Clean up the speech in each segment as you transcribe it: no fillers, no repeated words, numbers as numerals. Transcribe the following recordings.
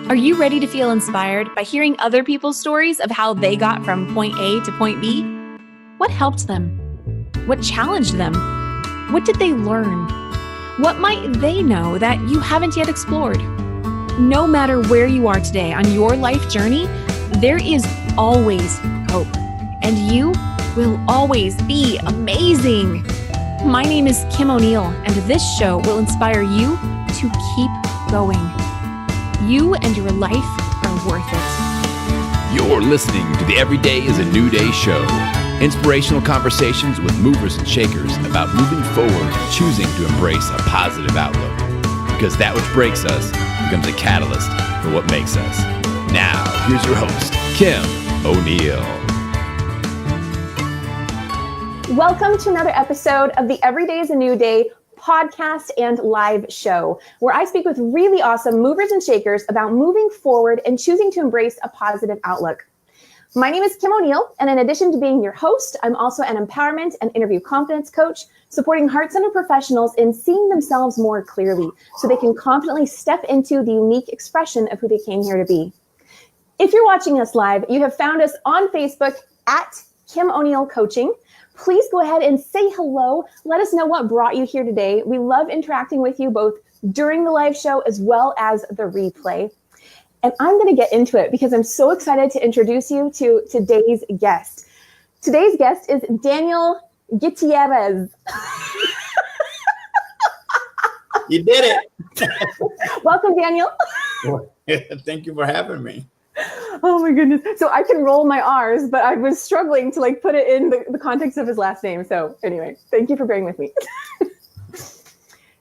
Are you ready to feel inspired by hearing other people's stories of how they got from point A to point B? What helped them? What challenged them? What did they learn? What might they know that you haven't yet explored? No matter where you are today on your life journey, there is always hope, and you will always be amazing. My name is Kim O'Neill, and this show will inspire you to keep going. You and your life are worth it. You're listening to the Every Day is a New Day show. Inspirational conversations with movers and shakers about moving forward and choosing to embrace a positive outlook. Because that which breaks us becomes a catalyst for what makes us. Now, here's your host, Kim O'Neill. Welcome to another episode of the Every Day is a New Day podcast and live show, where I speak with really awesome movers and shakers about moving forward and choosing to embrace a positive outlook. My name is Kim O'Neill, and in addition to being your host, I'm also an empowerment and interview confidence coach, supporting heart-centered professionals in seeing themselves more clearly so they can confidently step into the unique expression of who they came here to be. If you're watching us live, you have found us on Facebook at Kim O'Neill Coaching. Please go ahead and say hello. Let us know what brought you here today. We love interacting with you both during the live show as well as the replay. And I'm going to get into it because I'm so excited to introduce you to today's guest. Today's guest is Daniel Gutierrez. You did it. Welcome, Daniel. Thank you for having me. Oh my goodness. So I can roll my R's, but I was struggling to put it in the context of his last name. So anyway, thank you for bearing with me.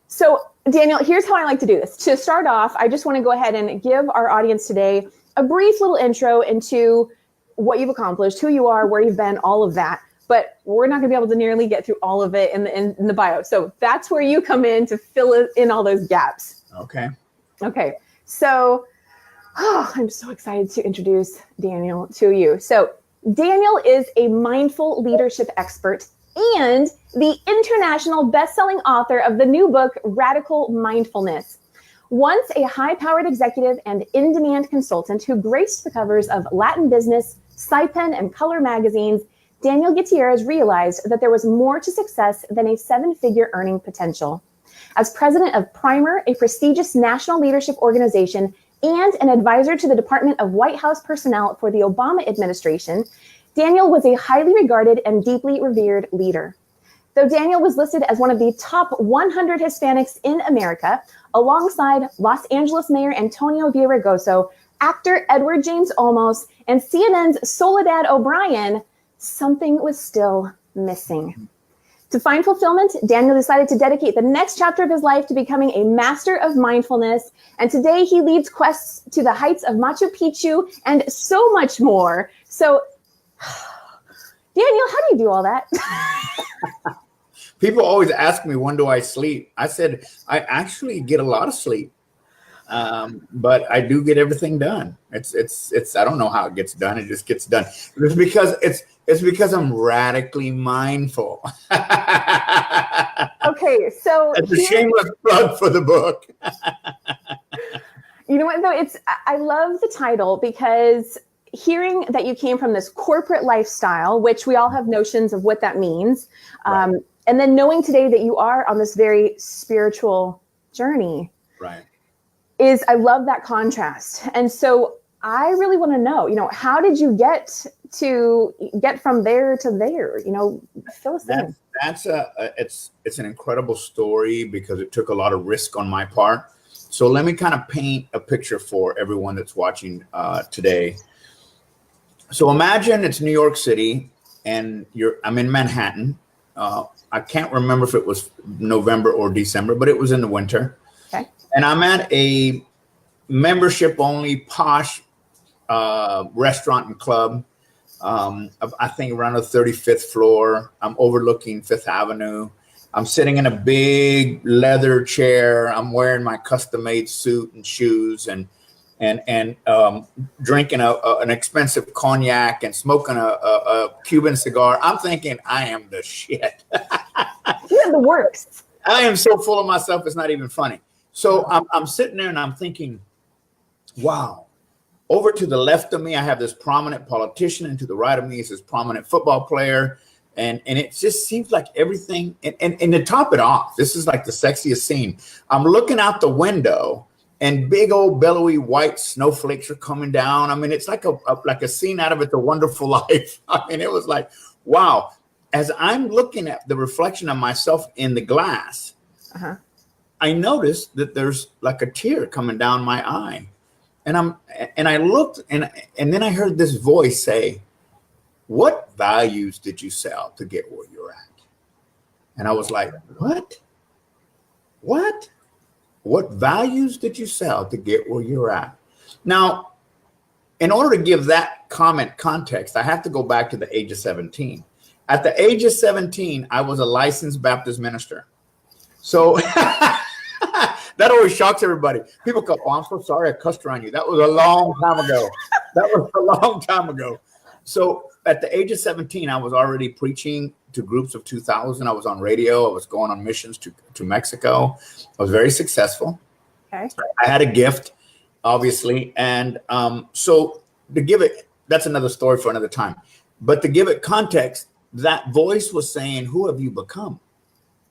So Daniel, here's how I like to do this. To start off, I just want to go ahead and give our audience today a brief little intro into what you've accomplished, who you are, where you've been, all of that. But we're not going to be able to nearly get through all of it in the bio. So that's where you come in to fill in all those gaps. Okay. So I'm so excited to introduce Daniel to you. So Daniel is a mindful leadership expert and the international best-selling author of the new book, Radical Mindfulness. Once a high-powered executive and in-demand consultant who graced the covers of Latin Business, Cypen and Color Magazines, Daniel Gutierrez realized that there was more to success than a seven-figure earning potential. As president of Primer, a prestigious national leadership organization, and an advisor to the Department of White House Personnel for the Obama administration, Daniel was a highly regarded and deeply revered leader. Though Daniel was listed as one of the top 100 Hispanics in America, alongside Los Angeles Mayor Antonio Villaraigosa, actor Edward James Olmos, and CNN's Soledad O'Brien, something was still missing. To find fulfillment, Daniel decided to dedicate the next chapter of his life to becoming a master of mindfulness. And today he leads quests to the heights of Machu Picchu and so much more. So, Daniel, how do you do all that? People always ask me, when do I sleep? I said, I actually get a lot of sleep. But I do get everything done. It's I don't know how it gets done. It just gets done. It's because I'm radically mindful. Okay, so it's a shameless plug for the book. You know what though? I love the title because hearing that you came from this corporate lifestyle, which we all have notions of what that means, right. And then knowing today that you are on this very spiritual journey, right? I love that contrast. And so I really want to know, how did you get from there to there? Fill us in. It's an incredible story because it took a lot of risk on my part. So let me kind of paint a picture for everyone that's watching today. So imagine it's New York City and I'm in Manhattan. I can't remember if it was November or December, but it was in the winter. Okay. And I'm at a membership-only posh restaurant and club. I think around the 35th floor. I'm overlooking Fifth Avenue. I'm sitting in a big leather chair. I'm wearing my custom-made suit and shoes, and drinking an expensive cognac and smoking a Cuban cigar. I'm thinking I am the shit. You're the worst. I am so full of myself, it's not even funny. So I'm sitting there and I'm thinking, wow. Over to the left of me, I have this prominent politician, and to the right of me is this prominent football player. And it just seems like everything, and to top it off, this is like the sexiest scene. I'm looking out the window, and big old billowy white snowflakes are coming down. I mean, it's like a scene out of It's a Wonderful Life. I mean, it was like, wow. As I'm looking at the reflection of myself in the glass, I noticed that there's like a tear coming down my eye. And I looked, and then I heard this voice say, "What values did you sell to get where you're at?" And I was like, what? What values did you sell to get where you're at? Now, in order to give that comment context, I have to go back to the age of 17. At the age of 17, I was a licensed Baptist minister. So that always shocks everybody. People go, "Oh, I'm so sorry I cussed around you." That was a long time ago. So at the age of 17, I was already preaching to groups of 2,000. I was on radio. I was going on missions to Mexico. I was very successful. Okay. I had a gift, obviously. And so to give it, that's another story for another time. But to give it context, that voice was saying, "Who have you become?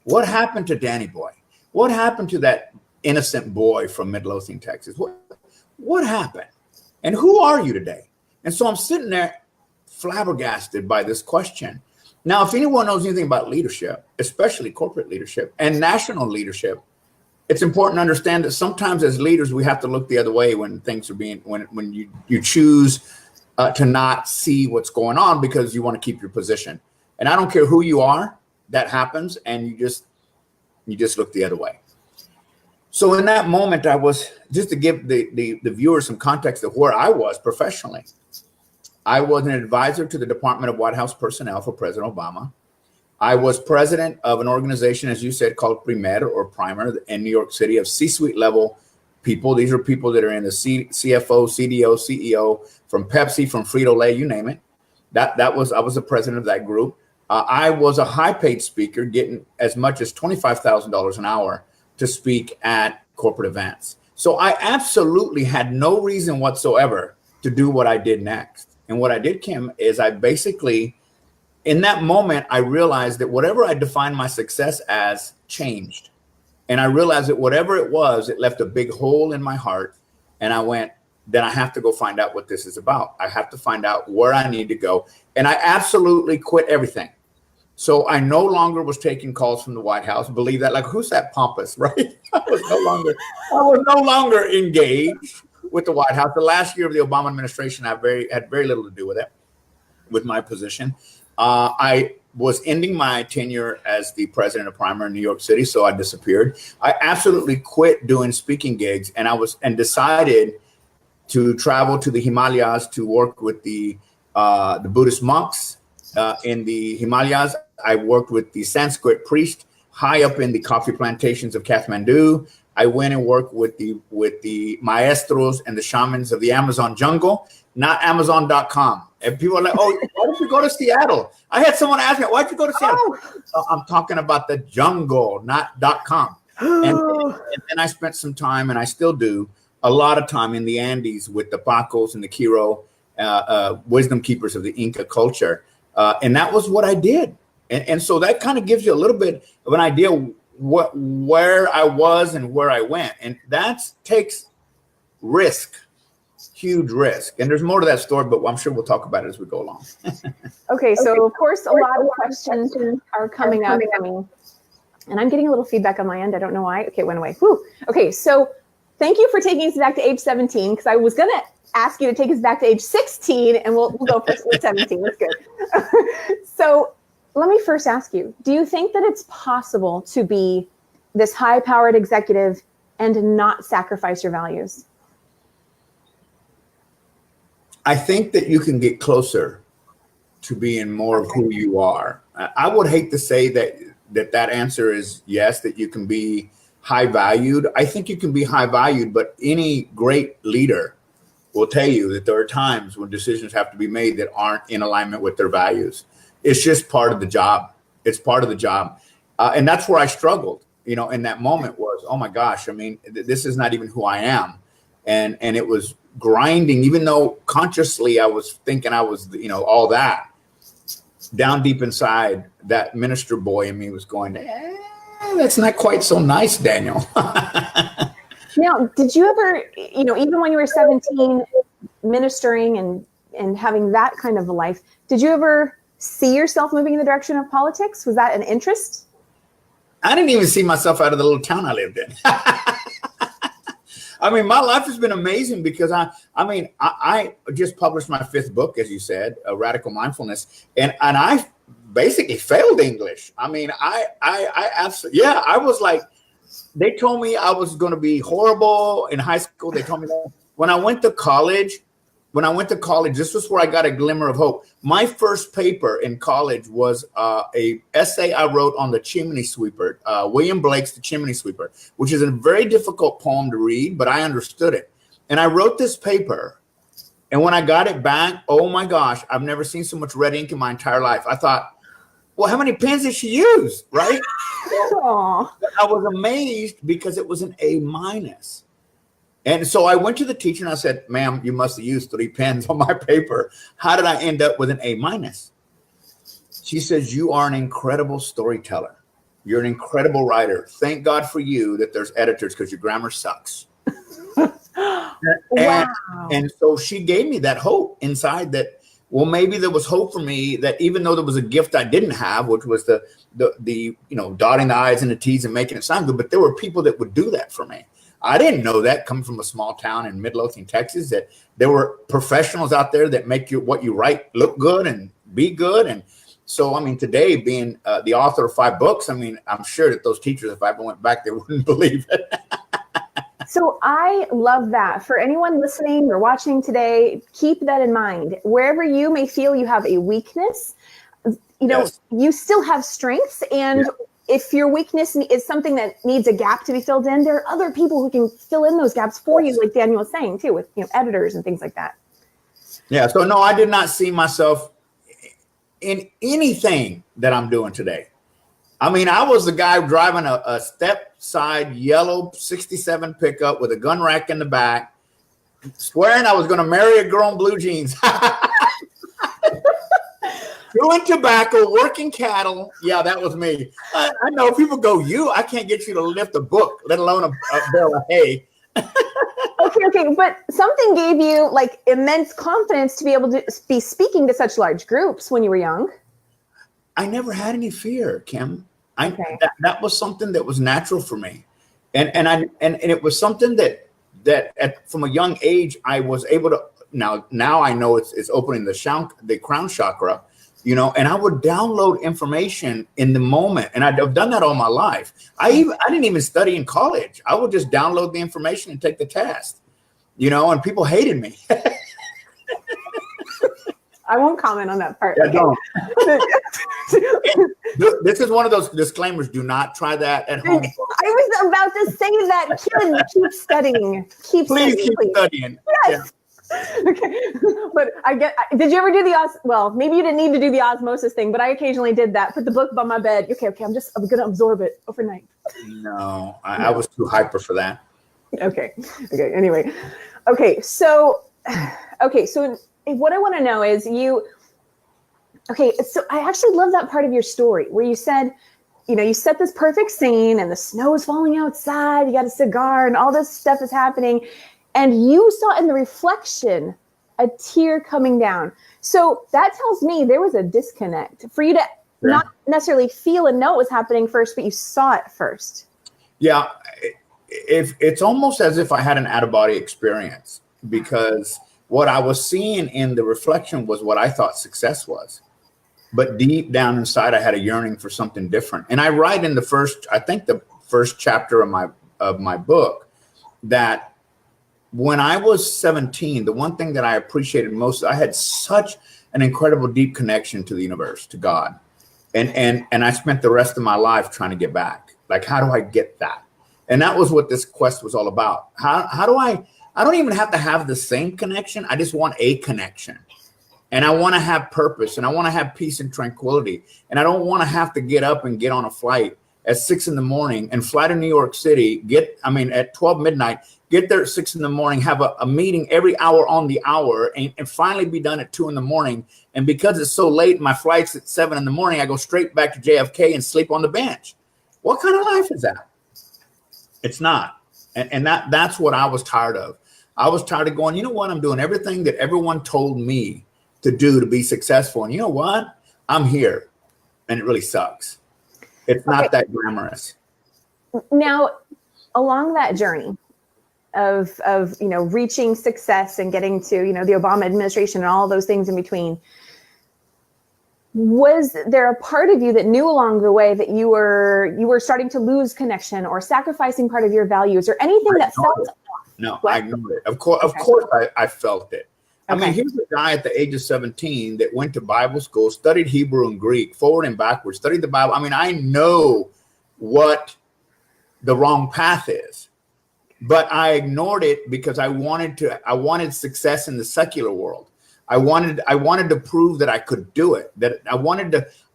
What happened to Danny Boy? What happened to that innocent boy from Midlothian, Texas? What happened? And who are you today?" And so I'm sitting there flabbergasted by this question. Now, if anyone knows anything about leadership, especially corporate leadership and national leadership, it's important to understand that sometimes as leaders, we have to look the other way when things are when you choose to not see what's going on because you want to keep your position. And I don't care who you are, that happens, and you just look the other way. So in that moment, I was, just to give the viewers some context of where I was professionally, I was an advisor to the Department of White House Personnel for President Obama. I was president of an organization, as you said, called Primer in New York City, of C-suite level people. These are people that are in the CFO, CDO, CEO, from Pepsi, from Frito-Lay, you name it. I was the president of that group. I was a high-paid speaker, getting as much as $25,000 an hour to speak at corporate events. So I absolutely had no reason whatsoever to do what I did next. And what I did, Kim, is I basically, in that moment, I realized that whatever I defined my success as changed. And I realized that whatever it was, it left a big hole in my heart. And I went, then I have to go find out what this is about. I have to find out where I need to go. And I absolutely quit everything. So I no longer was taking calls from the White House. Believe that, like, who's that pompous, right? I was no longer engaged with the White House. The last year of the Obama administration, I had very little to do with it, with my position. I was ending my tenure as the president of Primer in New York City, so I disappeared. I absolutely quit doing speaking gigs, and decided to travel to the Himalayas to work with the Buddhist monks in the Himalayas. I worked with the Sanskrit priest high up in the coffee plantations of Kathmandu. I went and worked with the maestros and the shamans of the Amazon jungle, not Amazon.com. And people are like, "Oh, why did you go to Seattle?" I had someone ask me, "Why'd you go to Seattle?" I'm talking about the jungle, not .com. And then I spent some time, and I still do, a lot of time in the Andes with the Pacos and the Quiro, wisdom keepers of the Inca culture. And that was what I did. And so that kind of gives you a little bit of an idea where I was and where I went. And that takes risk, huge risk. And there's more to that story, but I'm sure we'll talk about it as we go along. Okay, so of course, a lot of questions are coming up for me. And I'm getting a little feedback on my end. I don't know why. Okay, it went away. Whew. Okay, so thank you for taking us back to age 17, because I was going to ask you to take us back to age 16, and we'll go for 17. That's good. So let me first ask you, do you think that it's possible to be this high-powered executive and not sacrifice your values? I think that you can get closer to being more of who you are. I would hate to say that answer is yes, that you can be high valued. I think you can be high valued, but any great leader will tell you that there are times when decisions have to be made that aren't in alignment with their values. It's just part of the job. It's part of the job. And that's where I struggled, in that moment was, oh my gosh, I mean, this is not even who I am. and it was grinding, even though consciously I was thinking I was, all that. Down deep inside, that minister boy in me was going, that's not quite so nice, Daniel. Now, did you ever, even when you were 17, ministering and having that kind of a life, did you ever see yourself moving in the direction of politics? Was that an interest? I didn't even see myself out of the little town I lived in. I mean, my life has been amazing because I just published my 5th book, as you said, Radical Mindfulness, and I basically failed English. I mean, I absolutely, I was like, they told me I was going to be horrible in high school. They told me that. When I went to college, this was where I got a glimmer of hope. My first paper in college was a essay I wrote on the chimney sweeper, William Blake's The Chimney Sweeper, which is a very difficult poem to read, but I understood it. And I wrote this paper, and when I got it back, oh my gosh, I've never seen so much red ink in my entire life. I thought, well, how many pens did she use, right? I was amazed because it was an A-. And so I went to the teacher and I said, ma'am, you must have used 3 pens on my paper. How did I end up with an A-? She says, you are an incredible storyteller. You're an incredible writer. Thank God for you that there's editors because your grammar sucks. Wow. And so she gave me that hope inside that, well, maybe there was hope for me that even though there was a gift I didn't have, which was the dotting the I's and the T's and making it sound good, but there were people that would do that for me. I didn't know that coming from a small town in Midlothian, Texas, that there were professionals out there that make what you write look good and be good. And so, I mean, today being the author of 5 books, I mean, I'm sure that those teachers, if I ever went back, they wouldn't believe it. So I love that. For anyone listening or watching today, keep that in mind. Wherever you may feel you have a weakness, Yes. you still have strengths. And if your weakness is something that needs a gap to be filled in, there are other people who can fill in those gaps for you, like Daniel was saying too, with editors and things like that. Yeah. So no, I did not see myself in anything that I'm doing today. I mean, I was the guy driving a step side yellow 67 pickup with a gun rack in the back, swearing I was going to marry a girl in blue jeans. Doing tobacco, working cattle. Yeah, that was me. I know people go, I can't get you to lift a book, let alone a bale of hay. Okay. But something gave you like immense confidence to be able to be speaking to such large groups when you were young. I never had any fear, Kim. That was something that was natural for me. And it was something that from a young age, I was able to, now I know it's opening the crown chakra, and I would download information in the moment. And I've done that all my life. I didn't even study in college. I would just download the information and take the test, and people hated me. I won't comment on that part. Yeah, don't. This is one of those disclaimers. Do not try that at home. I was about to say that. Kids, keep studying. Keep studying. Yes. Yeah. Okay. But did you ever do well, maybe you didn't need to do the osmosis thing, but I occasionally did that. Put the book by my bed. Okay. I'm going to absorb it overnight. No, I was too hyper for that. Okay. Anyway. So what I want to know is so I actually love that part of your story where you said, you set this perfect scene and the snow is falling outside, you got a cigar and all this stuff is happening. And you saw in the reflection a tear coming down. So that tells me there was a disconnect for you to not necessarily feel and know what was happening first, but you saw it first. Yeah. It's almost as if I had an out-of-body experience, because what I was seeing in the reflection was what I thought success was. But deep down inside, I had a yearning for something different. And I write in the first chapter of my book that when I was 17, the one thing that I appreciated most, I had such an incredible deep connection to the universe, to God. And I spent the rest of my life trying to get back. Like, how do I get that? And that was what this quest was all about. How do I don't even have to have the same connection. I just want a connection. And I want to have purpose, and I want to have peace and tranquility. And I don't want to have to get up and get on a flight at 6 a.m. and fly to New York City, at 12 midnight, get there at 6 a.m, have a meeting every hour on the hour, and finally be done at 2 a.m. And because it's so late, my flight's at 7 a.m, I go straight back to JFK and sleep on the bench. What kind of life is that? It's not. And that's what I was tired of. I was tired of going, you know what? I'm doing everything that everyone told me to do to be successful. And you know what? I'm here. And it really sucks. It's not that glamorous. Now, along that journey of reaching success and getting to, the Obama administration and all those things in between, was there a part of you that knew along the way that you were starting to lose connection or sacrificing part of your values or anything that felt off? No, What? I ignored it. Of course, I felt it. I mean, here's a guy at the age of 17 that went to Bible school, studied Hebrew and Greek, forward and backwards, studied the Bible. I mean, I know what the wrong path is, but I ignored it because I wanted success in the secular world. I wanted to prove that I could do it.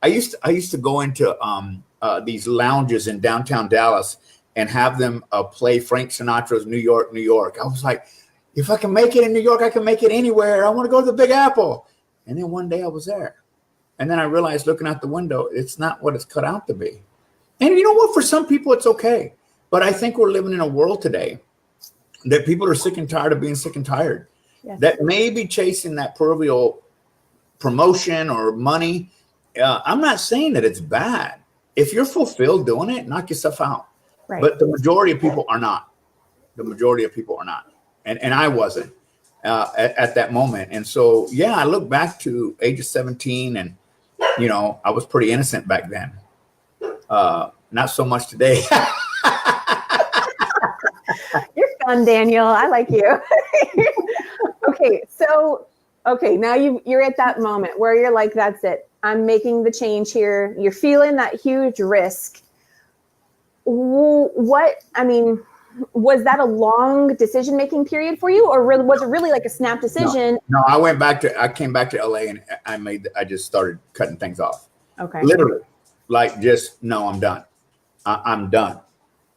I used to go into these lounges in downtown Dallas and have them play Frank Sinatra's New York, New York. I was like, if I can make it in New York, I can make it anywhere. I want to go to the Big Apple. And then one day I was there. And then I realized, looking out the window, it's not what it's cut out to be. And you know what? For some people, it's okay. But I think we're living in a world today that people are sick and tired of being sick and tired. Yes. That may be chasing that proverbial promotion or money. I'm not saying that it's bad. If you're fulfilled doing it, knock yourself out. Right. But the majority of people are not. The majority of people are not. And I wasn't at that moment. And so, yeah, I look back to age of 17 and, I was pretty innocent back then. Not so much today. You're fun, Daniel. I like you. Okay, now you're at that moment where you're like, that's it. I'm making the change here. You're feeling that huge risk. Was that a long decision-making period for you, or was it really like a snap decision? No, I came back to LA and I just started cutting things off. Okay. Literally, no, I'm done. I'm done.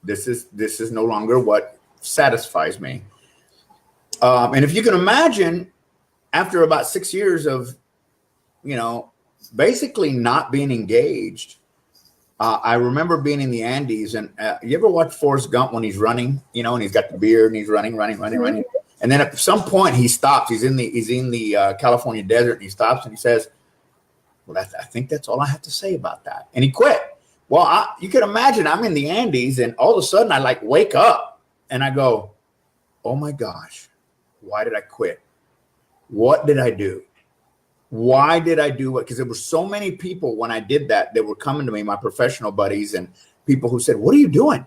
This is no longer what satisfies me. And if you can imagine, after about 6 years of, basically not being engaged, I remember being in the Andes, and you ever watch Forrest Gump when he's running, and he's got the beard and he's running. And then at some point he stops. He's in the California desert, and he stops and he says, well, I think that's all I have to say about that. And he quit. Well, you can imagine I'm in the Andes, and all of a sudden I wake up and I go, oh my gosh, why did I quit? What did I do? Why did I do it? Because there were so many people when I did that were coming to me, my professional buddies and people who said, what are you doing?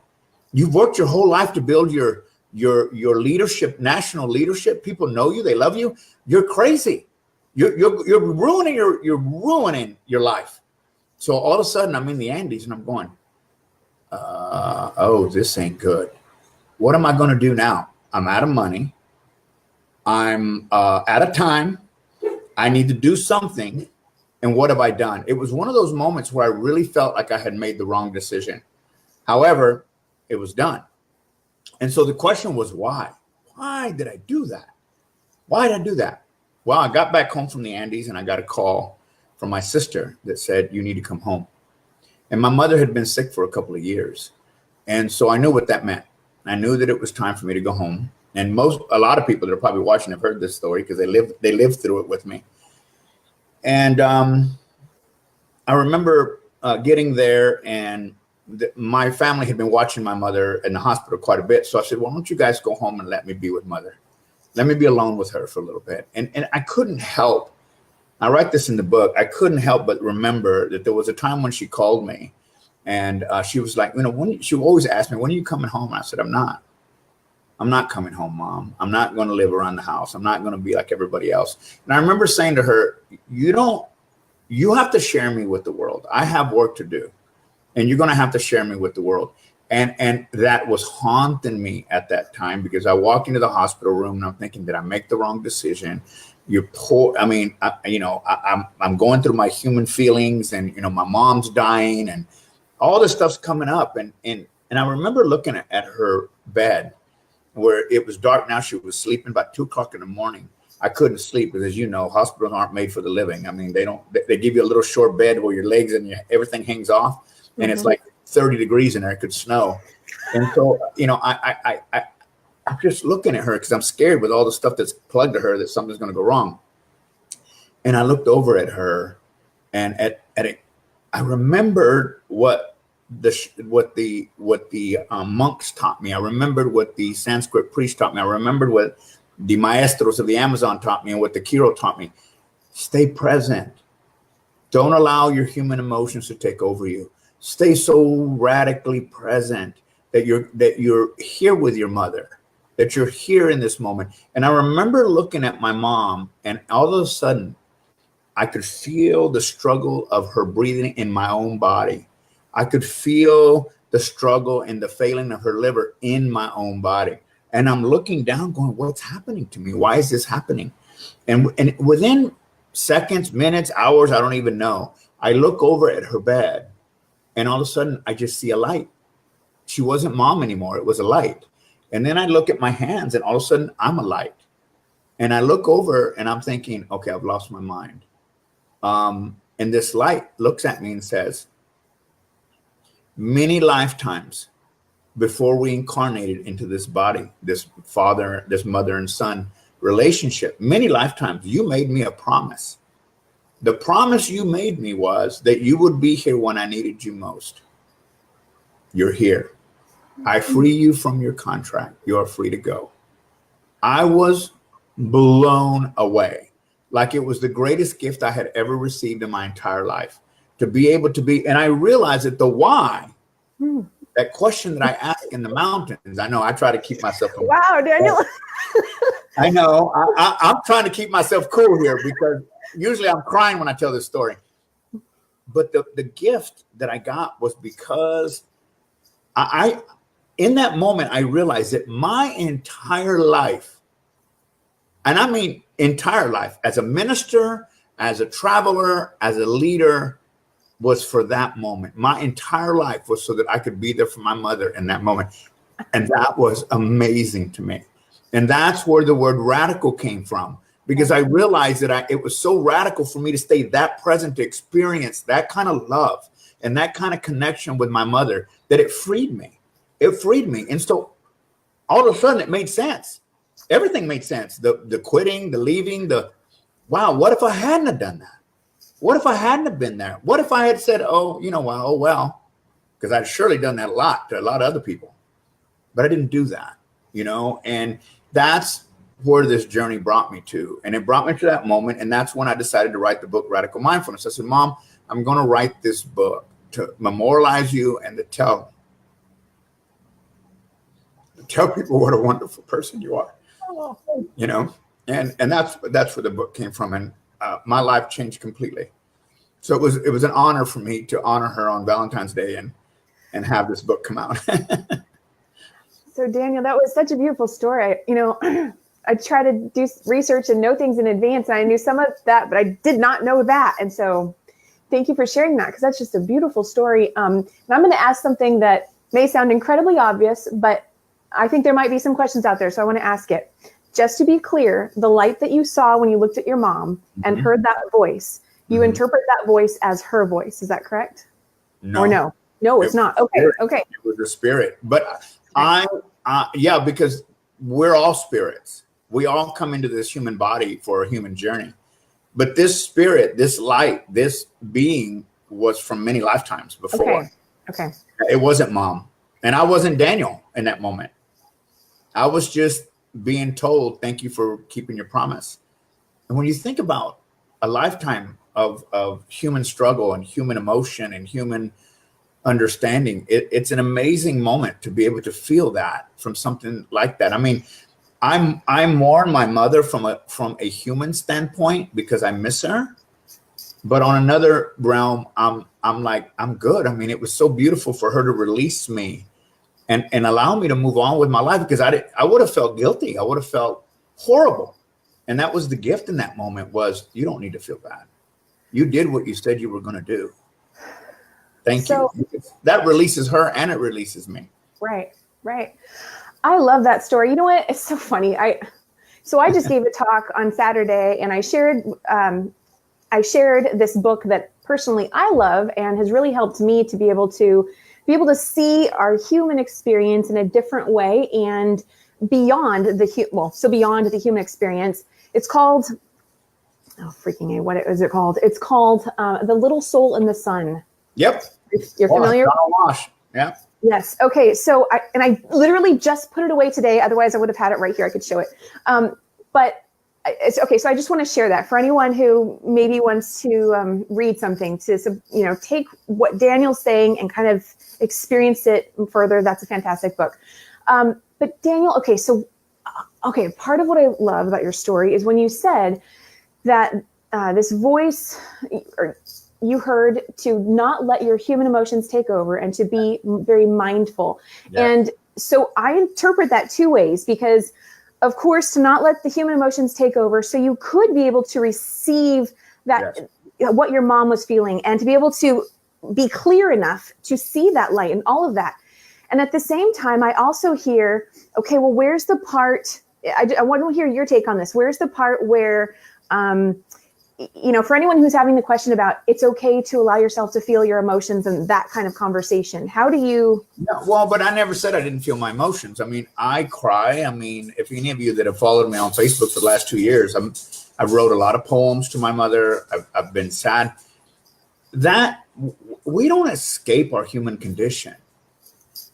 You've worked your whole life to build your leadership, national leadership. People know you. They love you. You're crazy. You're ruining your life. So all of a sudden I'm in the Andes and I'm going, this ain't good. What am I going to do now? I'm out of money. I'm out of time. I need to do something. And what have I done? It was one of those moments where I really felt like I had made the wrong decision. However, it was done. And so the question was, why? Why did I do that? Why did I do that? Well, I got back home from the Andes and I got a call from my sister that said, you need to come home. And my mother had been sick for a couple of years. And so I knew what that meant. I knew that it was time for me to go home. And a lot of people that are probably watching have heard this story because they lived through it with me. And I remember getting there, and my family had been watching my mother in the hospital quite a bit. So I said, why don't you guys go home and let me be with mother? Let me be alone with her for a little bit. And I couldn't help. I write this in the book. I couldn't help but remember that there was a time when she called me, and she was like, she always asked me, when are you coming home? And I said, I'm not coming home, Mom. I'm not going to live around the house. I'm not going to be like everybody else. And I remember saying to her, you have to share me with the world. I have work to do, and you're going to have to share me with the world. And that was haunting me at that time, because I walked into the hospital room and I'm thinking, did I make the wrong decision? You're poor. I mean, I'm going through my human feelings, and, my mom's dying and all this stuff's coming up. And I remember looking at her bed, where it was dark. Now she was sleeping about 2 o'clock in the morning. I couldn't sleep because, as you know, hospitals aren't made for the living. I mean, they give you a little short bed where your legs and everything hangs off, and it's like 30 degrees in there. It could snow. And so, I'm just looking at her because I'm scared with all the stuff that's plugged to her that something's going to go wrong. And I looked over at her, and I remembered what the monks taught me. I remembered what the Sanskrit priest taught me. I remembered what the maestros of the Amazon taught me and what the Kiro taught me. Stay present. Don't allow your human emotions to take over you. Stay so radically present that you're here with your mother, that you're here in this moment. And I remember looking at my mom, and all of a sudden, I could feel the struggle of her breathing in my own body. I could feel the struggle and the failing of her liver in my own body. And I'm looking down going, what's happening to me? Why is this happening? And within seconds, minutes, hours, I don't even know, I look over at her bed, and all of a sudden I just see a light. She wasn't mom anymore. It was a light. And then I look at my hands, and all of a sudden I'm a light. And I look over and I'm thinking, okay, I've lost my mind. And this light looks at me and says, many lifetimes before we incarnated into this body, this mother and son relationship, many lifetimes, you made me a promise. The promise you made me was that you would be here when I needed you most. You're here. I free you from your contract. You are free to go. I was blown away. Like it was the greatest gift I had ever received in my entire life, to be able to be. And I realized that the why, that question that I ask in the mountains, I know I try to keep myself. Wow, Daniel. I know. I'm trying to keep myself cool here because usually I'm crying when I tell this story. But the gift that I got was because I in that moment, I realized that my entire life, and I mean entire life, as a minister, as a traveler, as a leader, was for that moment. My entire life was so that I could be there for my mother in that moment. And that was amazing to me. And that's where the word radical came from, because I realized that it was so radical for me to stay that present, to experience that kind of love and that kind of connection with my mother, that it freed me. It freed me. And so all of a sudden it made sense. Everything made sense. The quitting, the leaving, wow, what if I hadn't have done that? What if I hadn't have been there? What if I had said, oh well, because I'd surely done that a lot to a lot of other people, but I didn't do that, and that's where this journey brought me to. And it brought me to that moment. And that's when I decided to write the book, Radical Mindfulness. I said, Mom, I'm going to write this book to memorialize you and to tell people what a wonderful person you are, and that's where the book came from. And my life changed completely. So it was an honor for me to honor her on Valentine's Day and have this book come out. So Daniel, that was such a beautiful story. I try to do research and know things in advance, and I knew some of that, but I did not know that. And so thank you for sharing that, because that's just a beautiful story. And I'm going to ask something that may sound incredibly obvious, but I think there might be some questions out there. So I want to ask it. Just to be clear, the light that you saw when you looked at your mom and heard that voice, you interpret that voice as her voice. Is that correct? No. Or no? No, it's not. Okay. Spirit. Okay. It was the spirit. But because we're all spirits. We all come into this human body for a human journey. But this spirit, this light, this being was from many lifetimes before. Okay. It wasn't Mom. And I wasn't Daniel in that moment. I was just being told, thank you for keeping your promise. And when you think about a lifetime of human struggle and human emotion and human understanding, it's an amazing moment to be able to feel that from something like that. I mean, I mourn my mother from a human standpoint because I miss her. But on another realm, I'm like, I'm good. I mean, it was so beautiful for her to release me and allow me to move on with my life, because I would have felt guilty. I would have felt horrible. And that was the gift in that moment, was you don't need to feel bad. You did what you said you were going to do. Thank you. That releases her and it releases me. Right. I love that story. You know what? It's so funny. So I just gave a talk on Saturday, and I shared this book that personally I love and has really helped me to be able to see our human experience in a different way and beyond the human experience. It's called, what is it called? It's called The Little Soul in the Sun. Yep. You're familiar? Yeah. Yes. Okay. So I literally just put it away today. Otherwise I would have had it right here. I could show it. But it's okay. So I just want to share that for anyone who maybe wants to read something to, take what Daniel's saying and kind of experience it further. That's a fantastic book. But Daniel, part of what I love about your story is when you said that this voice you heard to not let your human emotions take over and to be very mindful. Yeah. And so I interpret that two ways, because of course, to not let the human emotions take over. So you could be able to receive that, yes, what your mom was feeling, and to be able to be clear enough to see that light and all of that. And at the same time, I also hear, okay, well, where's the part, I want to hear your take on this. Where's the part where, for anyone who's having the question about it's okay to allow yourself to feel your emotions and that kind of conversation, how do you? Yeah, well, but I never said I didn't feel my emotions. I mean, I cry. I mean, if any of you that have followed me on Facebook for the last 2 years, I've wrote a lot of poems to my mother. I've been sad. That we don't escape our human condition.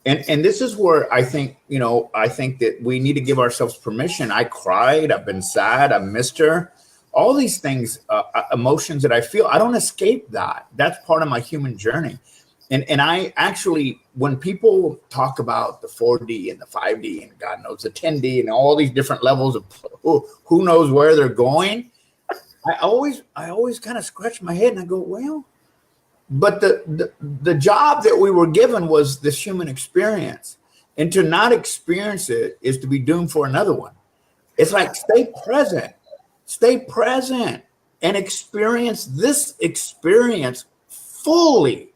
And this is where I think that we need to give ourselves permission. I cried. I've been sad. I missed her. All these things, emotions that I feel, I don't escape that. That's part of my human journey. And I actually, when people talk about the 4D and the 5D and God knows the 10D and all these different levels of who knows where they're going, I always kind of scratch my head and I go, well, but the job that we were given was this human experience. And to not experience it is to be doomed for another one. It's like, stay present and experience this experience fully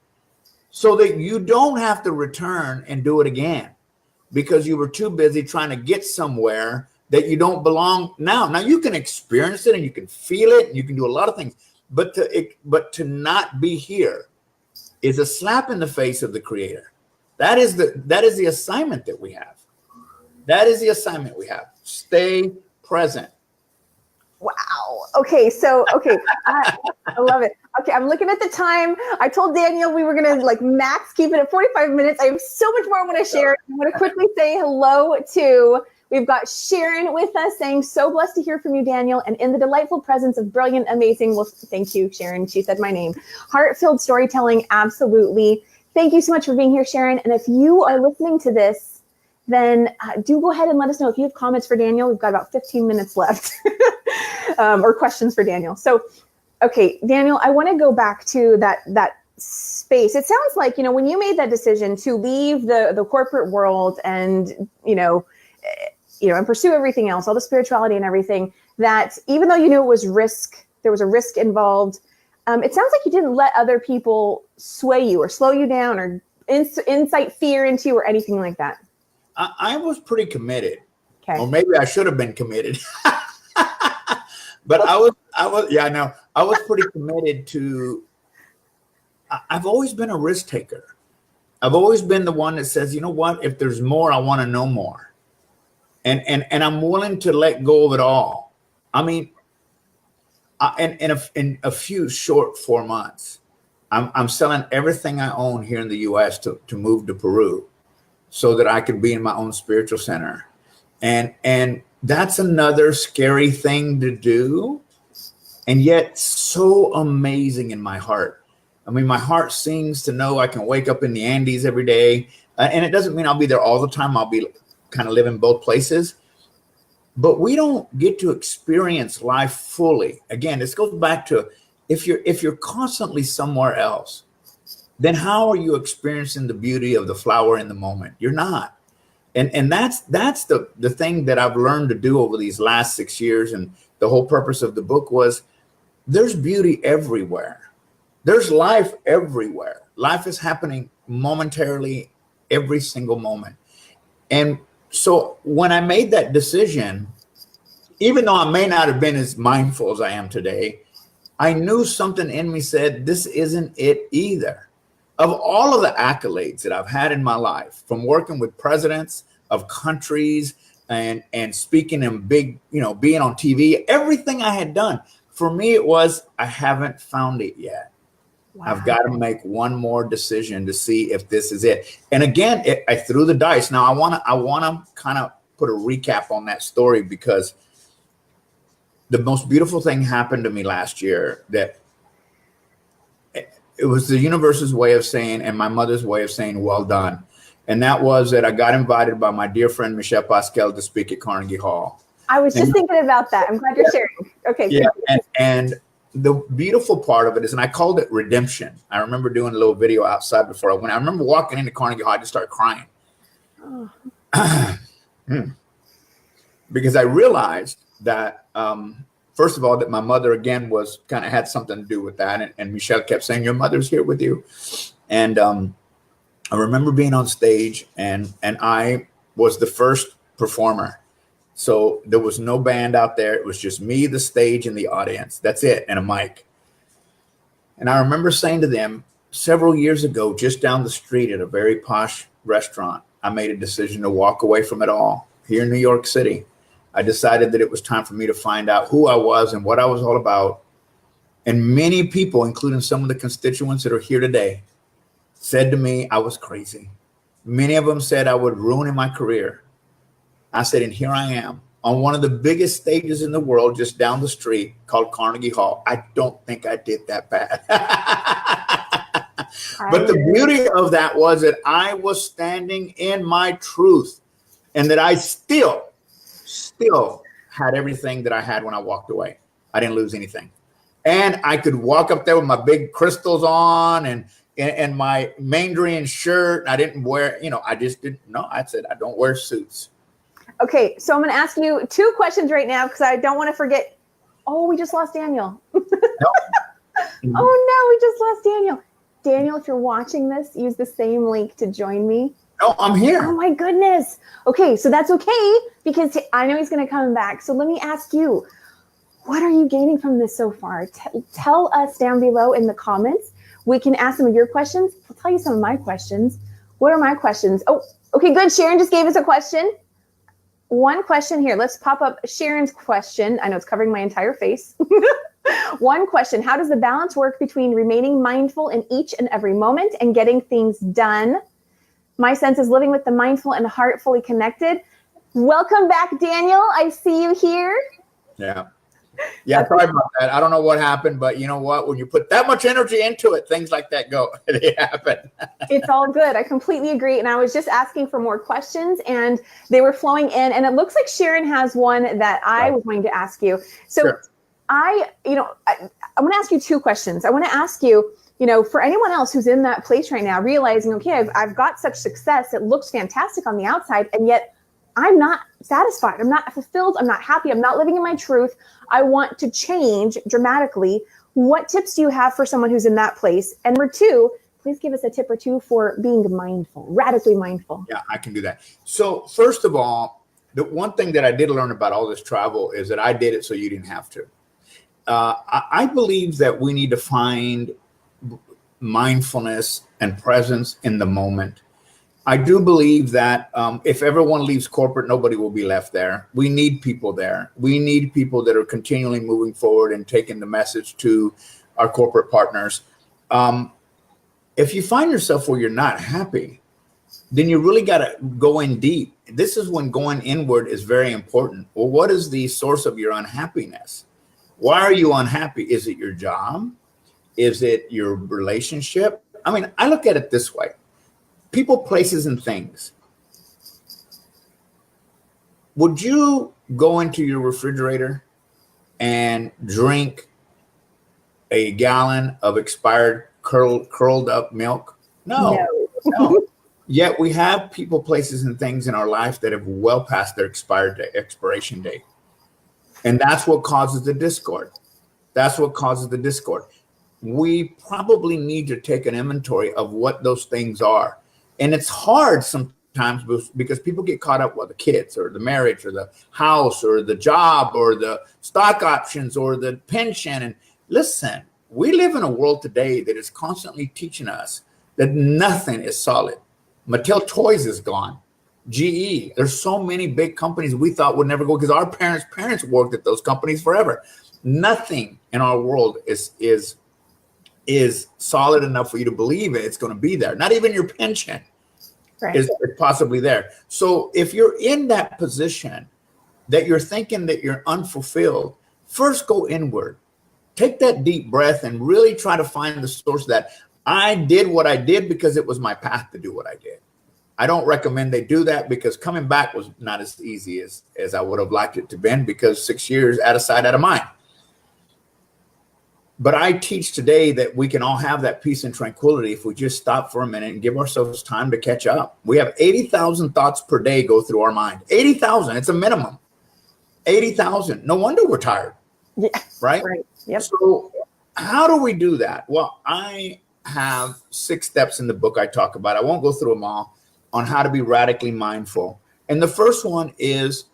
so that you don't have to return and do it again because you were too busy trying to get somewhere that you don't belong now. Now you can experience it and you can feel it and you can do a lot of things, but to not be here is a slap in the face of the Creator. That is the assignment that we have. That is the assignment we have. Stay present. Wow. Okay. I love it. Okay. I'm looking at the time. I told Daniel we were going to max keep it at 45 minutes. I have so much more I want to share. I want to quickly say hello to, we've got Sharon with us saying, so blessed to hear from you, Daniel. And in the delightful presence of brilliant, amazing. Well, thank you, Sharon. She said my name. Heart-filled storytelling. Absolutely. Thank you so much for being here, Sharon. And if you are listening to this, then do go ahead and let us know if you have comments for Daniel. We've got about 15 minutes left or questions for Daniel. So, okay, Daniel, I want to go back to that space. It sounds like, when you made that decision to leave the corporate world and, and pursue everything else, all the spirituality and everything, that even though you knew it was risk, there was a risk involved, it sounds like you didn't let other people sway you or slow you down or incite fear into you or anything like that. I was pretty committed. Okay. Or maybe I should have been committed. But I was pretty committed to, I've always been a risk taker. I've always been the one that says, you know what, if there's more, I want to know more. And I'm willing to let go of it all. I mean, in a few short 4 months, I'm selling everything I own here in the U.S. to move to Peru, so that I could be in my own spiritual center. And that's another scary thing to do. And yet so amazing in my heart. I mean, my heart sings to know I can wake up in the Andes every day. And it doesn't mean I'll be there all the time. I'll be kind of living both places. But we don't get to experience life fully. Again, this goes back to if you're constantly somewhere else, then how are you experiencing the beauty of the flower in the moment? You're not. And that's the thing that I've learned to do over these last 6 years. And the whole purpose of the book was there's beauty everywhere. There's life everywhere. Life is happening momentarily every single moment. And So when I made that decision, even though I may not have been as mindful as I am today, I knew something in me said, this isn't it either. Of all of the accolades that I've had in my life, from working with presidents of countries and speaking in big, being on TV, everything I had done, for me, it was, I haven't found it yet. Wow. I've got to make one more decision to see if this is it. And again, I threw the dice. Now I want to kind of put a recap on that story, because the most beautiful thing happened to me last year, that it was the universe's way of saying, and my mother's way of saying, well done. And that was that I got invited by my dear friend, Michelle Pascal, to speak at Carnegie Hall. I was just thinking about that. I'm glad you're sharing. Okay. Yeah. And the beautiful part of it is, and I called it redemption. I remember doing a little video outside before I went. I remember walking into Carnegie Hall, I just started crying. Oh. Because I realized that, first of all, that my mother, again, was kind of had something to do with that. And Michelle kept saying, your mother's here with you. And I remember being on stage, and I was the first performer. So there was no band out there. It was just me, the stage, and the audience. That's it, and a mic. And I remember saying to them several years ago, just down the street at a very posh restaurant, I made a decision to walk away from it all here in New York City. I decided that it was time for me to find out who I was and what I was all about. And many people, including some of the constituents that are here today, said to me I was crazy. Many of them said I would ruin my career. I said, and here I am on one of the biggest stages in the world, just down the street, called Carnegie Hall. I don't think I did that bad. But the beauty of that was that I was standing in my truth, and that I still had everything that I had when I walked away. I didn't lose anything. And I could walk up there with my big crystals on and my Mandarin shirt. I didn't wear, I just didn't. No, I said, I don't wear suits. Okay, so I'm going to ask you 2 questions right now, because I don't want to forget. Oh, we just lost Daniel. No. Oh, no, we just lost Daniel. Daniel, if you're watching this, use the same link to join me. No, I'm here. Oh, my goodness. Okay, so that's okay, because I know he's going to come back. So let me ask you, what are you gaining from this so far? Tell us down below in the comments. We can ask some of your questions. I'll tell you some of my questions. What are my questions? Oh, okay, good. Sharon just gave us a question. One question here. Let's pop up Sharon's question. I know it's covering my entire face. One question. How does the balance work between remaining mindful in each and every moment and getting things done? My sense is living with the mindful and heart fully connected. Welcome back, Daniel. I see you here. Yeah, sorry about that. I don't know what happened, but you know what? When you put that much energy into it, things like that they happen. It's all good. I completely agree. And I was just asking for more questions, and they were flowing in. And it looks like Sharon has one that I was going to ask you. So sure. I want to ask you 2 questions. I want to ask you, for anyone else who's in that place right now, realizing, okay, I've got such success. It looks fantastic on the outside, and yet I'm not satisfied. I'm not fulfilled. I'm not happy. I'm not living in my truth. I want to change dramatically. What tips do you have for someone who's in that place? And number 2, please give us a tip or 2 for being mindful, radically mindful. Yeah, I can do that. So first of all, the one thing that I did learn about all this travel is that I did it so you didn't have to. I believe that we need to find mindfulness and presence in the moment. I do believe that if everyone leaves corporate, nobody will be left there. We need people there. We need people that are continually moving forward and taking the message to our corporate partners. If you find yourself where you're not happy, then you really got to go in deep. This is when going inward is very important. Well, what is the source of your unhappiness? Why are you unhappy? Is it your job? Is it your relationship? I mean, I look at it this way. People, places, and things. Would you go into your refrigerator and drink a gallon of expired curled up milk? No. Yet we have people, places, and things in our life that have well past their expiration date. And that's what causes the discord. We probably need to take an inventory of what those things are. And it's hard sometimes times because people get caught up with the kids or the marriage or the house or the job or the stock options or the pension. And listen, we live in a world today that is constantly teaching us that nothing is solid. Mattel Toys is gone. GE, there's so many big companies we thought would never go because our parents worked at those companies forever. Nothing in our world is solid enough for you to believe it's going to be there. Not even your pension is possibly there. So if you're in that position that you're thinking that you're unfulfilled, first go inward. Take that deep breath and really try to find the source of that. I did what I did because it was my path to do what I did. I don't recommend they do that because coming back was not as easy as I would have liked it to been because 6 years out of sight, out of mind. But I teach today that we can all have that peace and tranquility if we just stop for a minute and give ourselves time to catch up. We have 80,000 thoughts per day go through our mind. 80,000, it's a minimum. 80,000. No wonder we're tired. Yeah. Right? Yep. So how do we do that? Well, I have 6 steps in the book I talk about. I won't go through them all on how to be radically mindful. And the first one is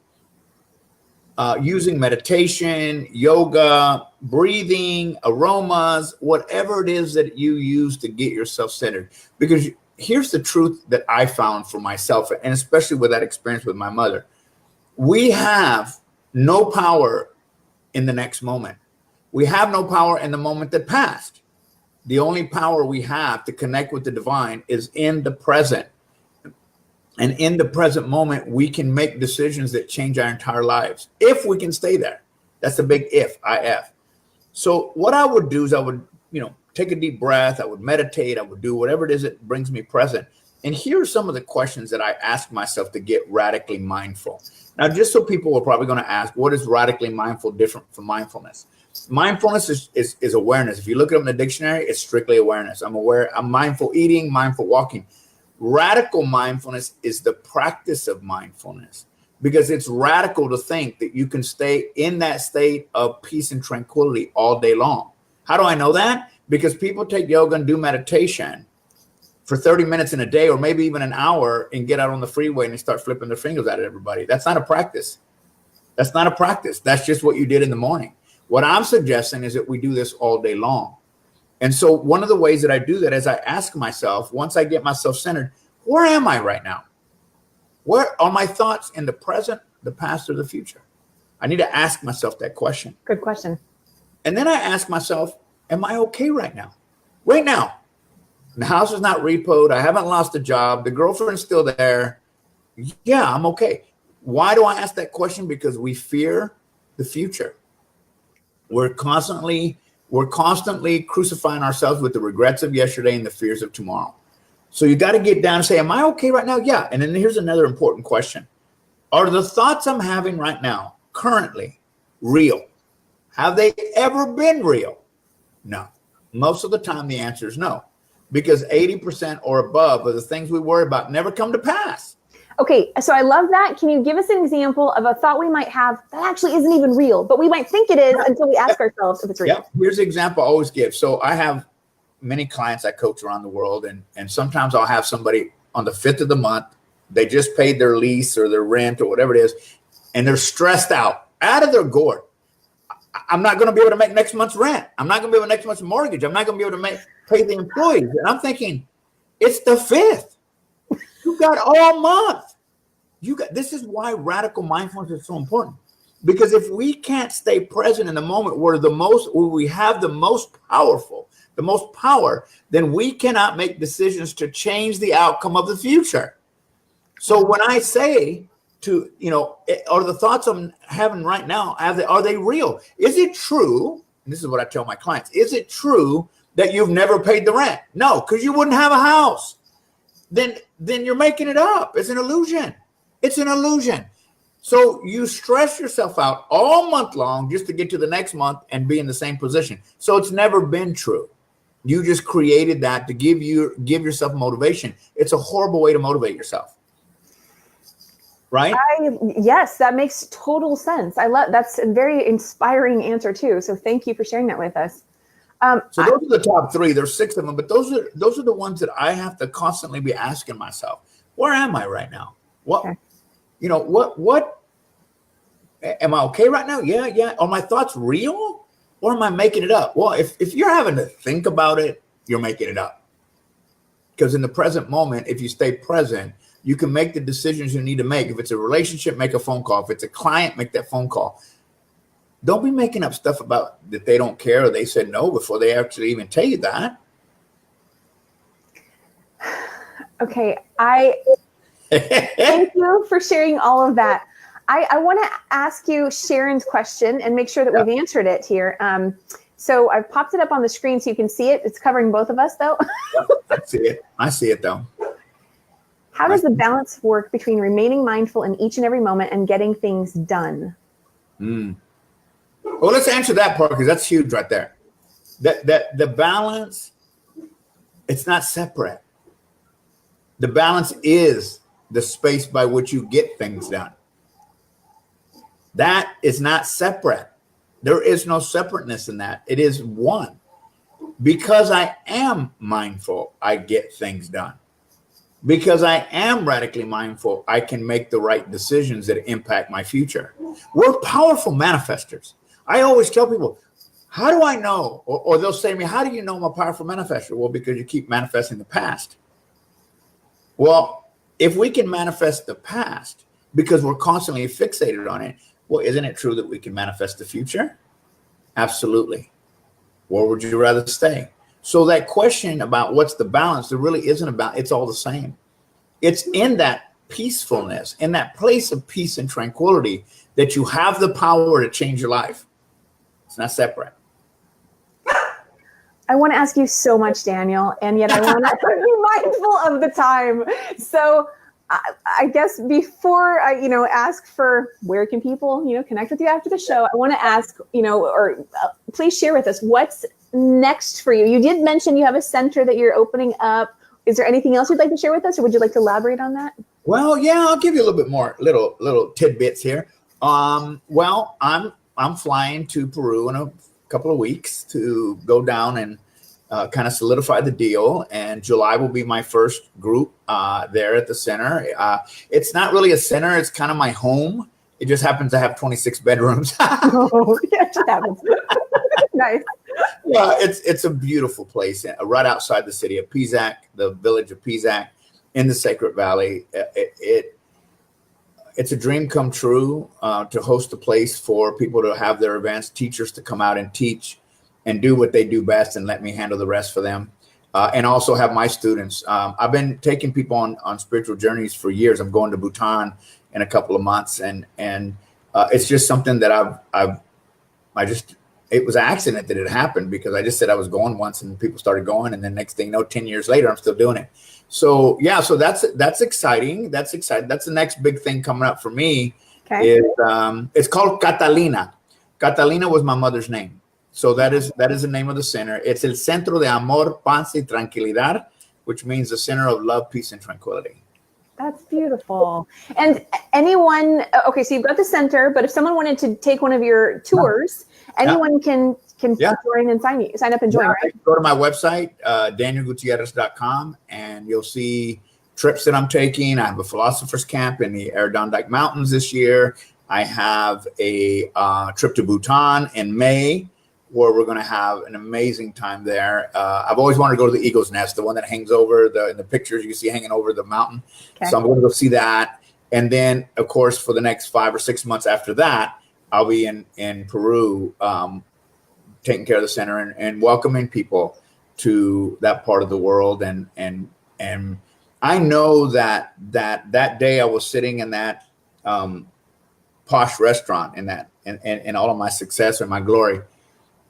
using meditation, yoga, breathing, aromas, whatever it is that you use to get yourself centered. Because here's the truth that I found for myself, and especially with that experience with my mother. We have no power in the next moment. We have no power in the moment that passed. The only power we have to connect with the divine is in the present. And in the present moment, we can make decisions that change our entire lives if we can stay there. That's a big if, IF. So what I would do is I would, take a deep breath. I would meditate. I would do whatever it is that brings me present. And here are some of the questions that I ask myself to get radically mindful. Now, just so people are probably going to ask, what is radically mindful different from mindfulness? Mindfulness is awareness. If you look it up in the dictionary, it's strictly awareness. I'm aware. I'm mindful eating, mindful walking. Radical mindfulness is the practice of mindfulness because it's radical to think that you can stay in that state of peace and tranquility all day long. How do I know that? Because people take yoga and do meditation for 30 minutes in a day or maybe even an hour and get out on the freeway and they start flipping their fingers at everybody. That's not a practice. That's not a practice. That's just what you did in the morning. What I'm suggesting is that we do this all day long. And so one of the ways that I do that is I ask myself, once I get myself centered, where am I right now? Where are my thoughts in the present, the past, or the future? I need to ask myself that question. Good question. And then I ask myself, am I okay right now? Right now. The house is not repoed. I haven't lost a job. The girlfriend's still there. Yeah, I'm okay. Why do I ask that question? Because we fear the future. We're constantly crucifying ourselves with the regrets of yesterday and the fears of tomorrow. So you got to get down and say, am I okay right now? Yeah. And then here's another important question. Are the thoughts I'm having right now currently real? Have they ever been real? No. Most of the time, the answer is no, because 80% or above of the things we worry about never come to pass. Okay, so I love that. Can you give us an example of a thought we might have that actually isn't even real, but we might think it is until we ask ourselves if it's real? Yeah, here's the example I always give. So I have many clients I coach around the world, and sometimes I'll have somebody on the 5th of the month, they just paid their lease or their rent or whatever it is, and they're stressed out of their gourd. I'm not going to be able to make next month's rent. I'm not going to be able to make next month's mortgage. I'm not going to be able to pay the employees. And I'm thinking, it's the 5th. You got all month. This is why radical mindfulness is so important. Because if we can't stay present in the moment where we have the most power, then we cannot make decisions to change the outcome of the future. So when I say are the thoughts I'm having right now, are they real? Is it true? And this is what I tell my clients. Is it true that you've never paid the rent? No, because you wouldn't have a house. Then you're making it up. It's an illusion. It's an illusion. So you stress yourself out all month long just to get to the next month and be in the same position. So it's never been true. You just created that to give yourself motivation. It's a horrible way to motivate yourself. Right? Yes, that makes total sense. That's a very inspiring answer too. So thank you for sharing that with us. So those are the top 3. There's 6 of them, but those are the ones that I have to constantly be asking myself. where am I right now? What, Okay. what, am I okay right now? Yeah. Are my thoughts real or am I making it up? Well, if you're having to think about it, you're making it up. Because in the present moment, if you stay present, you can make the decisions you need to make. If it's a relationship, make a phone call. If it's a client, make that phone call. Don't be making up stuff about that they don't care or they said no before they actually even tell you that. Okay. Thank you for sharing all of that. I want to ask you Sharon's question and make sure that we've answered it here. So I've popped it up on the screen so you can see it. It's covering both of us, though. I see it, though. How does the balance work between remaining mindful in each and every moment and getting things done? Well, let's answer that part because that's huge right there. That the balance, it's not separate. The balance is the space by which you get things done. That is not separate. There is no separateness in that. It is one. Because I am mindful, I get things done. Because I am radically mindful, I can make the right decisions that impact my future. We're powerful manifestors. I always tell people, how do I know? Or they'll say to me, how do you know I'm a powerful manifester? Well, because you keep manifesting the past. Well, if we can manifest the past because we're constantly fixated on it, well, isn't it true that we can manifest the future? Absolutely. Where would you rather stay? So that question about what's the balance, there really isn't about, it's all the same. It's in that peacefulness, in that place of peace and tranquility that you have the power to change your life. It's not separate. I want to ask you so much, Daniel, and yet I want to be mindful of the time. So I guess before I, ask for where can people, connect with you after the show, I want to ask, please share with us what's next for you. You did mention you have a center that you're opening up. Is there anything else you'd like to share with us, or would you like to elaborate on that? Well, yeah, I'll give you a little bit more, little tidbits here. Well, I'm flying to Peru in a couple of weeks to go down and kind of solidify the deal. And July will be my first group there at the center. It's not really a center. It's kind of my home. It just happens to have 26 bedrooms. Oh, yeah, it just happens. Nice. Yeah, it's a beautiful place right outside the city of Pisac, the village of Pisac in the Sacred Valley. It's a dream come true to host a place for people to have their events, teachers to come out and teach and do what they do best and let me handle the rest for them. And also have my students. I've been taking people on spiritual journeys for years. I'm going to Bhutan in a couple of months. And it's just something that it was an accident that it happened because I just said I was going once and people started going. And then next thing you know, 10 years later, I'm still doing it. So yeah, so that's exciting. That's exciting. That's the next big thing coming up for me. Okay. It's called Catalina. Catalina was my mother's name. So that is the name of the center. It's El Centro de Amor, Paz y Tranquilidad, which means the center of love, peace, and tranquility. That's beautiful. And anyone, okay, so you've got the center, but if someone wanted to take one of your tours, anyone can join and sign up and join, right? Go to my website, danielgutierrez.com, and you'll see trips that I'm taking. I have a philosopher's camp in the Adirondack Mountains this year. I have a trip to Bhutan in May, where we're going to have an amazing time there. I've always wanted to go to the Eagle's Nest, the one that hangs over in the pictures you see hanging over the mountain. Okay. So I'm going to go see that. And then, of course, for the next 5 or 6 months after that, I'll be in Peru, taking care of the center and welcoming people to that part of the world. And I know that day I was sitting in that posh restaurant in all of my success and my glory.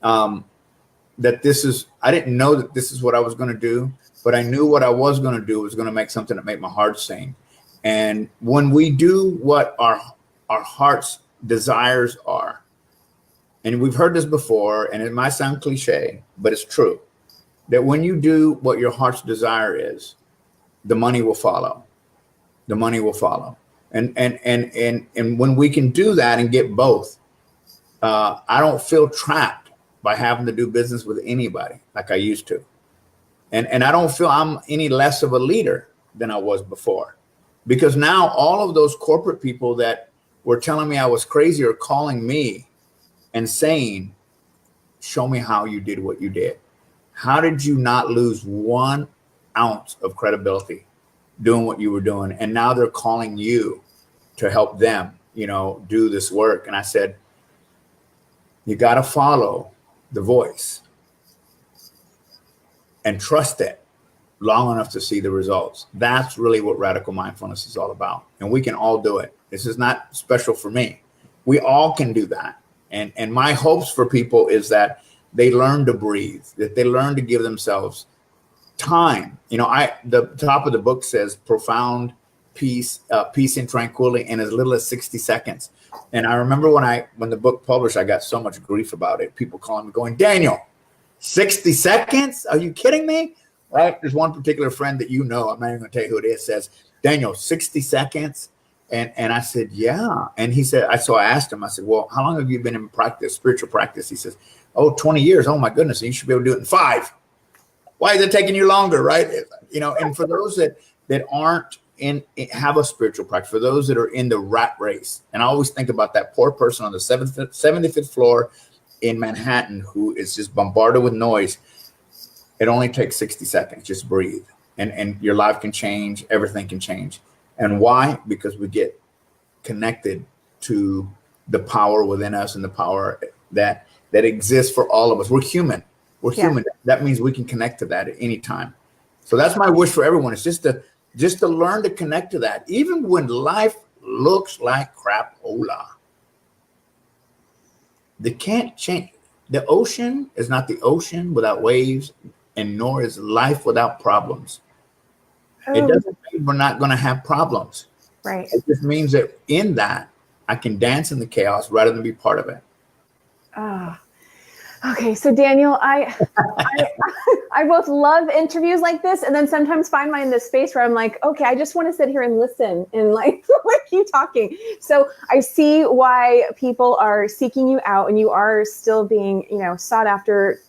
I didn't know that this is what I was going to do, but I knew what I was going to do was going to make something that made my heart sing. And when we do what our heart's desires are, and we've heard this before, and it might sound cliche, but it's true, that when you do what your heart's desire is, the money will follow. The money will follow. And when we can do that and get both, I don't feel trapped by having to do business with anybody like I used to. And I don't feel I'm any less of a leader than I was before. Because now all of those corporate people that were telling me I was crazy are calling me and saying, show me how you did what you did. How did you not lose 1 ounce of credibility doing what you were doing? And now they're calling you to help them, do this work. And I said, you got to follow the voice and trust it long enough to see the results. That's really what radical mindfulness is all about. And we can all do it. This is not special for me. We all can do that. And my hopes for people is that they learn to breathe, that they learn to give themselves time. The top of the book says profound peace and tranquility in as little as 60 seconds. And I remember when the book published, I got so much grief about it. People calling me going, Daniel, 60 seconds? Are you kidding me? Right? There's one particular friend that I'm not even going to tell you who it is, says, Daniel, 60 seconds? And I said, yeah. And he said, so I asked him, I said, well, how long have you been in practice, spiritual practice? He says, 20 years. Oh my goodness. You should be able to do it in 5. Why is it taking you longer? Right. And for those that aren't have a spiritual practice, for those that are in the rat race. And I always think about that poor person on the 75th floor in Manhattan who is just bombarded with noise. It only takes 60 seconds. Just breathe. And your life can change. Everything can change. And why? Because we get connected to the power within us and the power that exists for all of us. We're human. We're human. That means we can connect to that at any time. So that's my wish for everyone. It's just to learn to connect to that. Even when life looks like crap-ola. They can't change. The ocean is not the ocean without waves, and nor is life without problems. It doesn't mean we're not going to have problems. Right. It just means that in that, I can dance in the chaos rather than be part of it. Okay, so Daniel, I both love interviews like this, and then sometimes find myself in this space where I'm like, okay, I just want to sit here and listen and like keep talking. So I see why people are seeking you out, and you are still being, sought after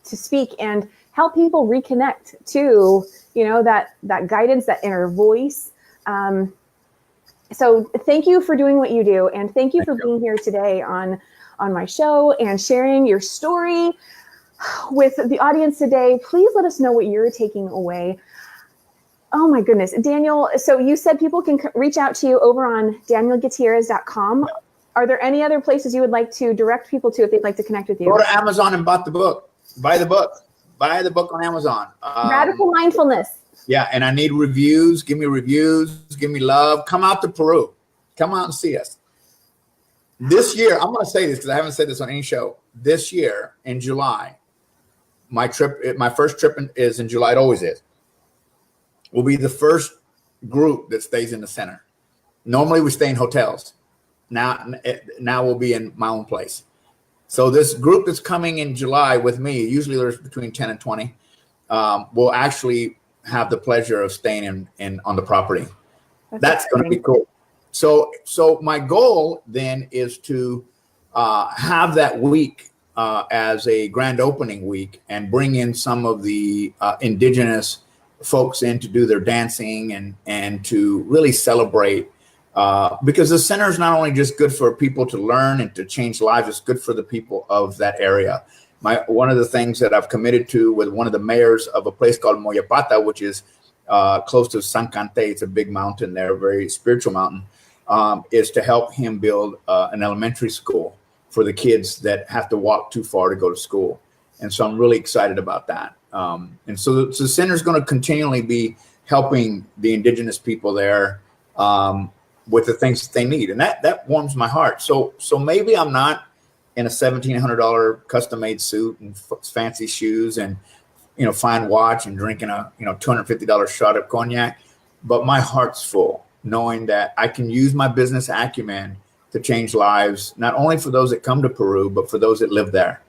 to speak and help people reconnect to, that guidance, that inner voice. So thank you for doing what you do, and thank you for being here today on my show and sharing your story with the audience today. Please let us know what you're taking away. Oh my goodness. Daniel, so you said people can reach out to you over on danielgutierrez.com. Are there any other places you would like to direct people to if they'd like to connect with you? Go to Amazon and buy the book. Buy the book on Amazon. Radical Mindfulness. Yeah, and I need reviews. Give me reviews. Give me love. Come out to Peru. Come out and see us. This year, I'm going to say this because I haven't said this on any show. This year in July, my first trip is in July. It always is. Will be the first group that stays in the center. Normally we stay in hotels. Now we'll be in my own place. So this group that's coming in July with me, usually there's between 10 and 20, will actually have the pleasure of staying in on the property. That's going to be cool. So my goal then is to have that week as a grand opening week and bring in some of the indigenous folks in to do their dancing and to really celebrate because the center is not only just good for people to learn and to change lives, it's good for the people of that area. One of the things that I've committed to with one of the mayors of a place called Moyapata, which is close to San Cante, it's a big mountain there, a very spiritual mountain, is to help him build an elementary school for the kids that have to walk too far to go to school. And so I'm really excited about that. And so the center is going to continually be helping the indigenous people there with the things that they need. And that warms my heart. So maybe I'm not in a $1,700 custom-made suit and fancy shoes and, fine watch and drinking a, $250 shot of cognac, but my heart's full, knowing that I can use my business acumen to change lives, not only for those that come to Peru, but for those that live there.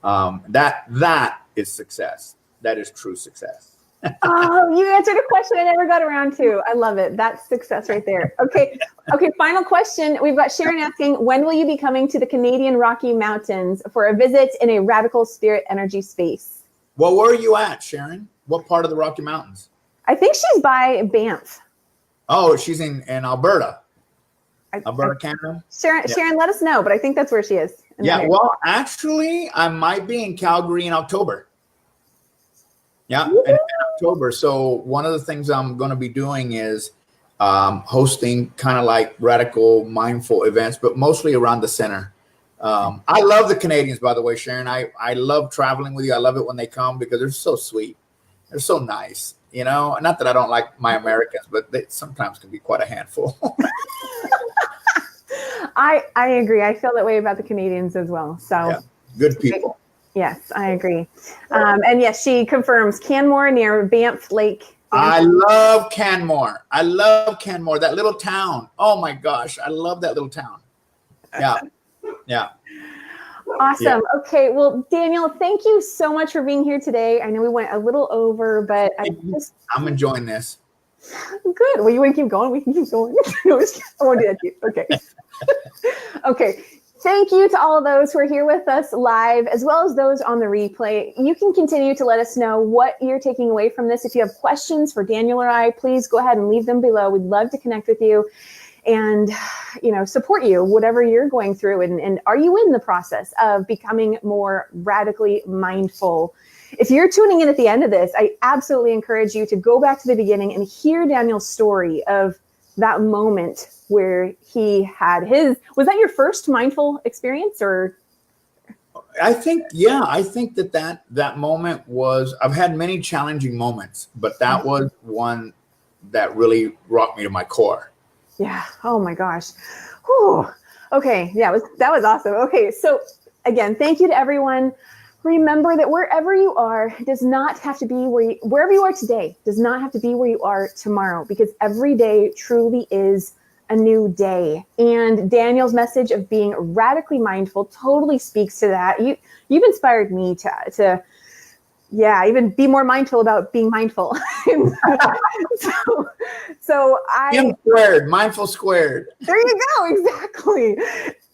That is success. That is true success. Oh, you answered a question I never got around to. I love it. That's success right there. Okay. Final question. We've got Sharon asking, when will you be coming to the Canadian Rocky Mountains for a visit in a radical spirit energy space? Well, where are you at, Sharon? What part of the Rocky Mountains? I think she's by Banff. Oh, she's in Alberta. Alberta, Canada. Sharon, let us know, but I think that's where she is. Yeah, well, actually, I might be in Calgary in October. Yeah, in October. So one of the things I'm going to be doing is hosting kind of like radical mindful events, but mostly around the center. I love the Canadians, by the way, Sharon. I love traveling with you. I love it when they come because they're so sweet. They're so nice. You know, not that I don't like my Americans, but they sometimes can be quite a handful. I agree. I feel that way about the Canadians as well. So yeah, good people. Yes, I agree. And yes, she confirms Canmore near Banff Lake. I love Canmore. I love Canmore, that little town. Oh my gosh, I love that little town. Yeah, yeah. Awesome. Yeah. Okay. Well, Daniel, thank you so much for being here today. I know we went a little over, but I'm enjoying this. Good. Well, you want to keep going? We can keep going. No, I won't do that to you. Okay. Okay. Thank you to all of those who are here with us live, as well as those on the replay. You can continue to let us know what you're taking away from this. If you have questions for Daniel or I, please go ahead and leave them below. We'd love to connect with you and, support you, whatever you're going through. And are you in the process of becoming more radically mindful? If you're tuning in at the end of this, I absolutely encourage you to go back to the beginning and hear Daniel's story of that moment where he had was that your first mindful experience or? I think that moment was, I've had many challenging moments, but that was one that really rocked me to my core. Yeah. Oh my gosh. Whew. Okay. Yeah, that was awesome. Okay. So again, thank you to everyone. Remember that wherever you are does not have to be wherever you are today does not have to be where you are tomorrow, because every day truly is a new day. And Daniel's message of being radically mindful totally speaks to that. You've inspired me to even be more mindful about being mindful. so squared, mindful squared. There you go. Exactly.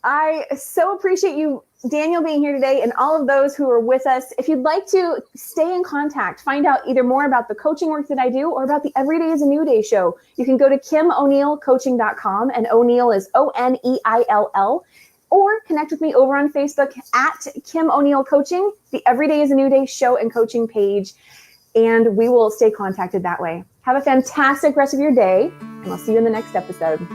I so appreciate you, Daniel, being here today, and all of those who are with us. If you'd like to stay in contact, find out either more about the coaching work that I do or about the Every Day is a New Day show, you can go to KimO'NeillCoaching.com, and O'Neill is Oneill, or connect with me over on Facebook at Kim O'Neill Coaching, the Every Day is a New Day show and coaching page, and we will stay contacted that way. Have a fantastic rest of your day, and I'll see you in the next episode.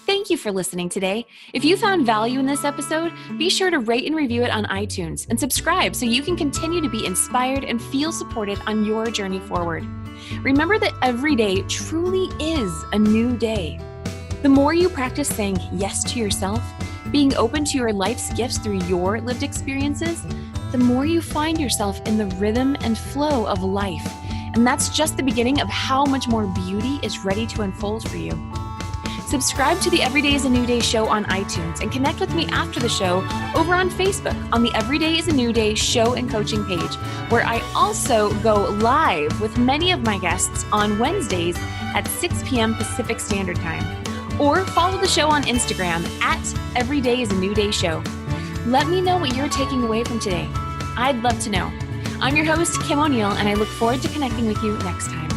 Thank you for listening today. If you found value in this episode, be sure to rate and review it on iTunes and subscribe so you can continue to be inspired and feel supported on your journey forward. Remember that every day truly is a new day. The more you practice saying yes to yourself, being open to your life's gifts through your lived experiences, the more you find yourself in the rhythm and flow of life. And that's just the beginning of how much more beauty is ready to unfold for you. Subscribe to the Every Day is a New Day show on iTunes and connect with me after the show over on Facebook on the Every Day is a New Day show and coaching page, where I also go live with many of my guests on Wednesdays at 6 p.m. Pacific Standard Time. Or follow the show on Instagram at Every Day is a New Day show. Let me know what you're taking away from today. I'd love to know. I'm your host, Kim O'Neill, and I look forward to connecting with you next time.